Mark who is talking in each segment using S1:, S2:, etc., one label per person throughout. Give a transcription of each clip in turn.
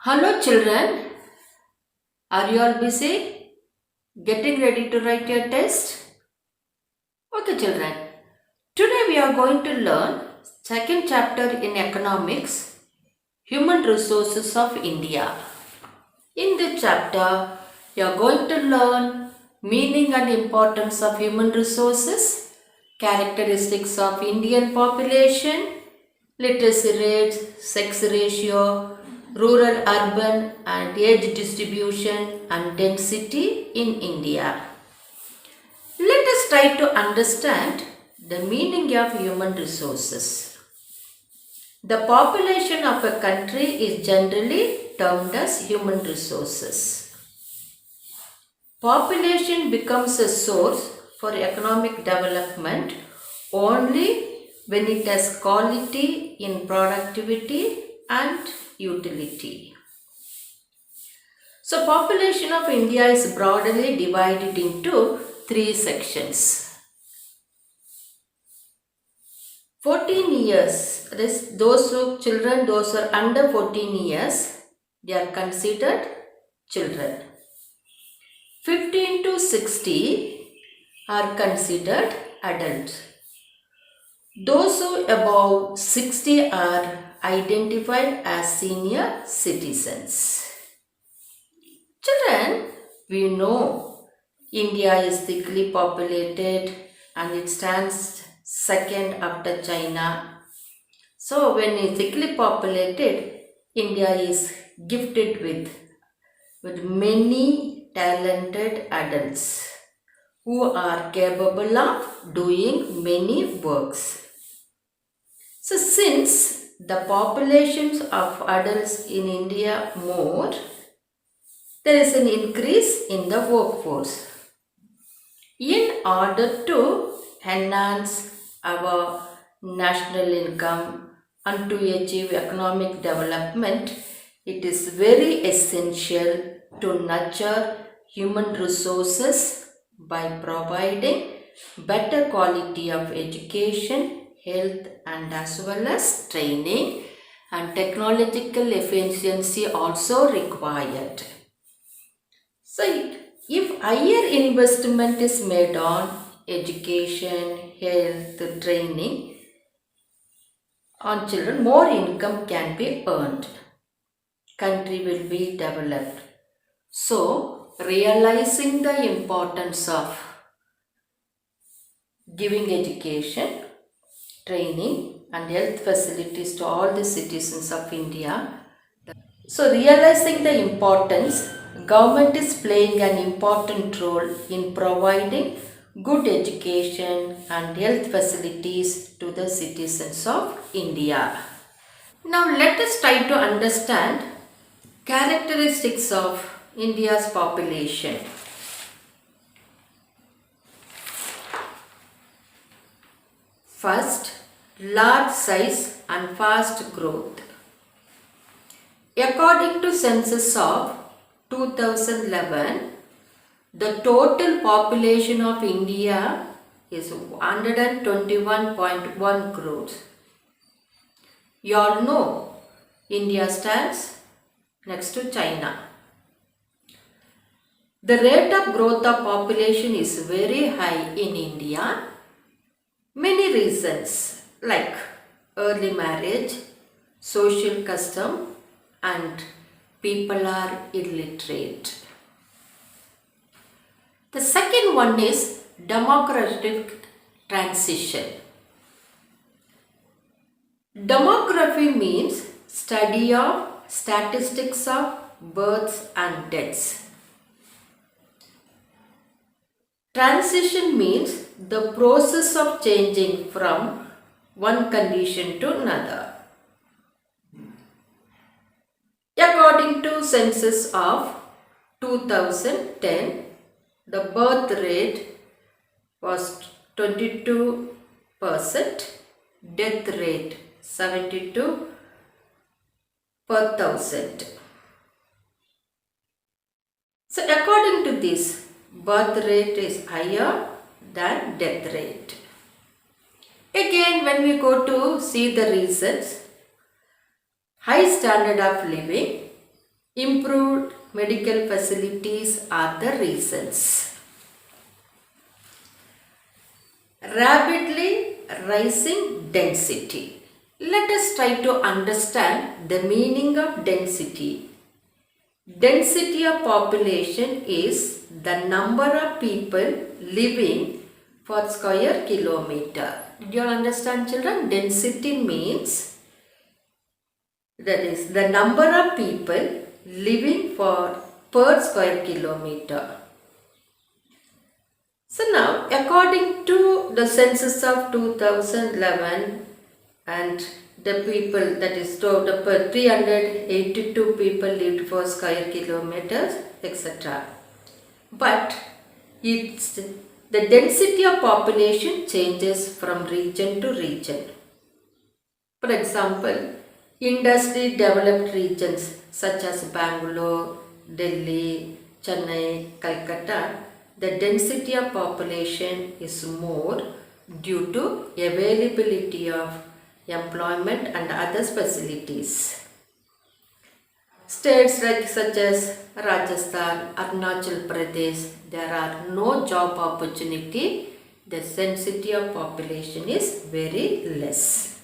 S1: Hello children, are you all busy? Getting ready to write your test? Okay children, today we are going to learn second chapter in economics, human resources of India. In this chapter, you are going to learn meaning and importance of human resources, characteristics of Indian population, literacy rates, sex ratio, rural urban and age distribution and density in India. Let us try to understand the meaning of human resources. The population of a country is generally termed as human resources. Population becomes a source for economic development only when it has quality in productivity and utility. So, population of India is broadly divided into three sections. 14 years, that is those who are under 14 years, they are considered children. 15 to 60 are considered adults. Those who above 60 are identified as senior citizens. Children, we know India is thickly populated and it stands second after China. So when it's thickly populated, India is gifted with many talented adults who are capable of doing many works. So since the populations of adults in India more, there is an increase in the workforce. In order to enhance our national income and to achieve economic development, it is very essential to nurture human resources by providing better quality of education, health and as well as training, and technological efficiency also required. So, if higher investment is made on education, health, training on children, more income can be earned. Country will be developed. So, realizing the importance of giving education, training and health facilities to all the citizens of India. So realizing the importance, government is playing an important role in providing good education and health facilities to the citizens of India. Now let us try to understand characteristics of India's population. First, large size and fast growth. According to census of 2011, the total population of India is 121.1 crores. You all know India stands next to China. The rate of growth of population is very high in India. Many reasons like early marriage, social custom and people are illiterate. The second one is demographic transition. Demography means study of statistics of births and deaths. Transition means the process of changing from one condition to another. According to census of 2010, the birth rate was 22%, death rate 72 per thousand. So according to this, birth rate is higher than death rate. Again, when we go to see the reasons, high standard of living, Improved medical facilities are the reasons. Rapidly rising density. Let us try to understand the meaning of density. Density of population is the number of people living for square kilometer. Did you all understand, children? Density means that is the number of people living for per square kilometer. So now, according to the census of 2011 and the people, that is the 382 people lived for square kilometers, etc. But it's the density of population changes from region to region. For example, industry developed regions such as Bangalore, Delhi, Chennai, Calcutta, the density of population is more due to availability of employment and other facilities. States such as Rajasthan, Arunachal Pradesh, there are no job opportunity. The density of population is very less.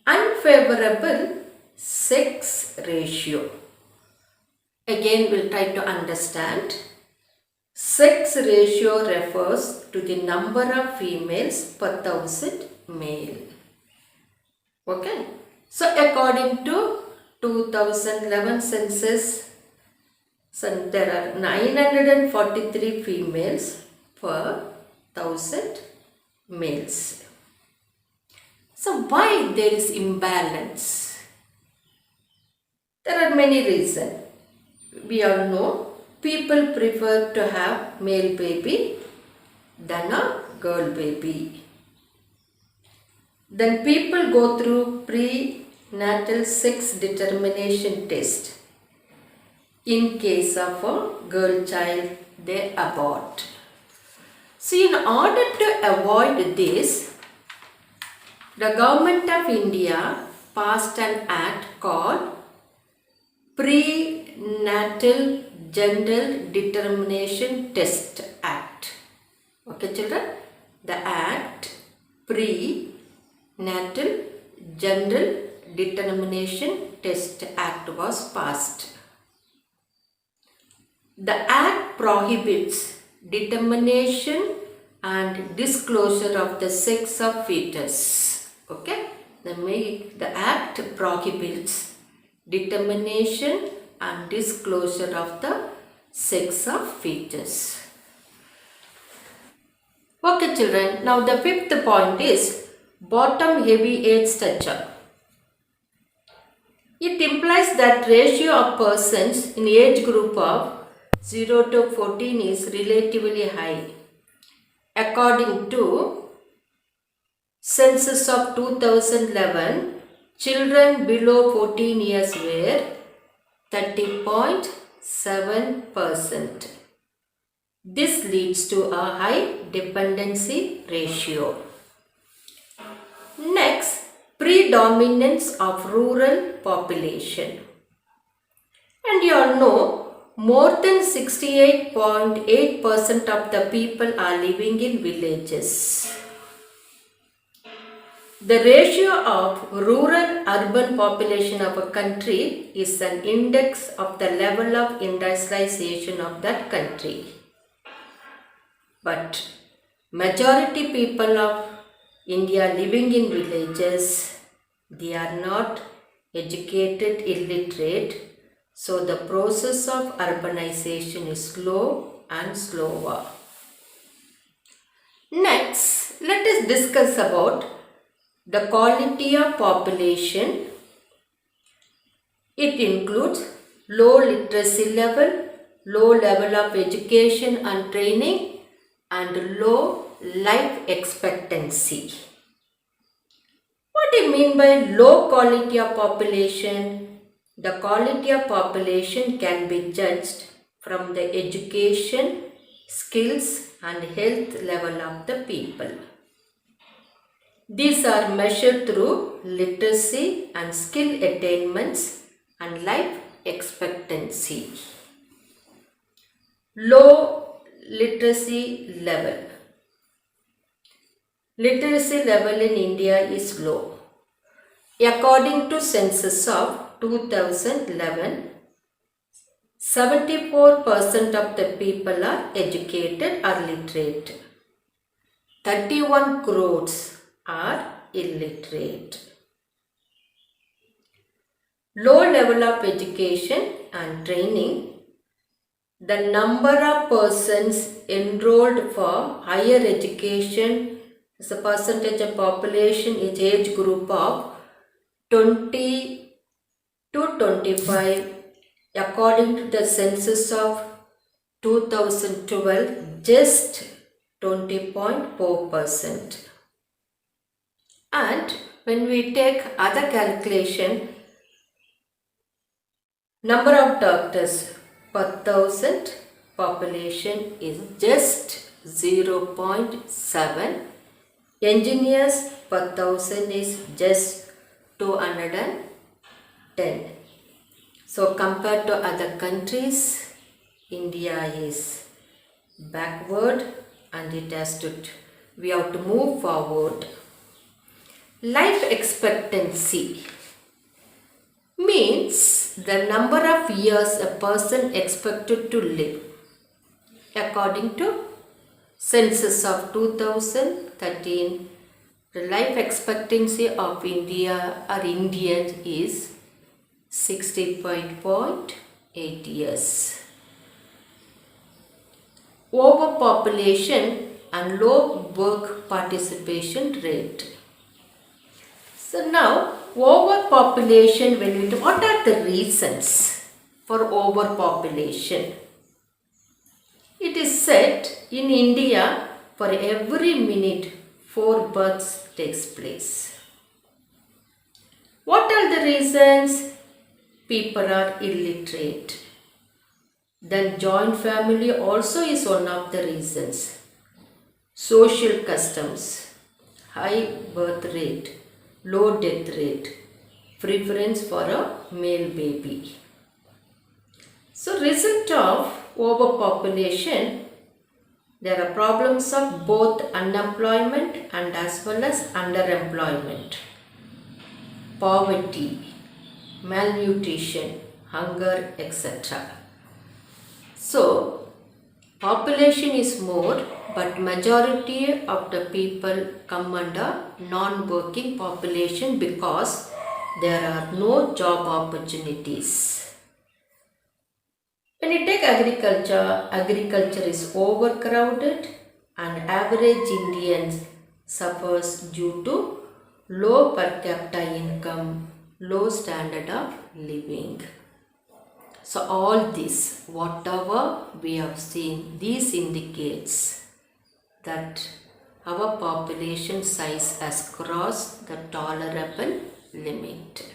S1: Unfavorable sex ratio. Again, we'll try to understand. Sex ratio refers to the number of females per thousand male. Okay. So, according to 2011 census, there are 943 females per thousand males. So, why there is imbalance? There are many reasons. We all know people prefer to have male baby than a girl baby. Then people go through prenatal sex determination test. In case of a girl child, they abort. So in order to avoid this, the government of India passed an act called Prenatal Gender Determination Test Act. Okay, children? The Act Prenatal Gender Determination Test Act was passed. The Act prohibits determination and disclosure of the sex of fetus. Okay? The Act prohibits determination and disclosure of the sex of fetus. Okay, children, now the fifth point is bottom heavy age structure. It implies that ratio of persons in age group of 0 to 14 is relatively high. According to census of 2011, children below 14 years were 30.7%. This leads to a high dependency ratio. Next, predominance of rural population. And you all know more than 68.8% of the people are living in villages. The ratio of rural-urban population of a country is an index of the level of industrialization of that country. But majority people of India living in villages, they are not educated, illiterate. So the process of urbanization is slow and slower. Next, let us discuss about the quality of population. It includes low literacy level, low level of education and training, and low life expectancy. What do you mean by low quality of population? The quality of population can be judged from the education, skills and health level of the people. These are measured through literacy and skill attainments and life expectancy. Low literacy level. Literacy level in India is low. According to census of 2011, 74% of the people are educated or literate. 31 crores are illiterate. Low level of education and training. The number of persons enrolled for higher education as a percentage of population is age group of 20 to 25 according to the census of 2012, just 20.4%. And when we take other calculation, number of doctors per thousand population is just 0.7. Engineers per thousand is just 210. So compared to other countries, India is backward and we have to move forward. Life expectancy means the number of years a person expected to live. According to census of 2013, the life expectancy of India or Indians is 65.8 years. Overpopulation and low work participation rate. So now, overpopulation, what are the reasons for overpopulation? It is said in India, for every minute, 4 births takes place. What are the reasons? People are illiterate. Then joint family also is one of the reasons. Social customs, high birth rate, low death rate, preference for a male baby. So result of overpopulation, there are problems of both unemployment and as well as underemployment, poverty, malnutrition, hunger, etc. So population is more, but majority of the people come under non-working population because there are no job opportunities. When you take agriculture, agriculture is overcrowded and average Indians suffers due to low per capita income, low standard of living. So all this, whatever we have seen, this indicates that our population size has crossed the tolerable limit.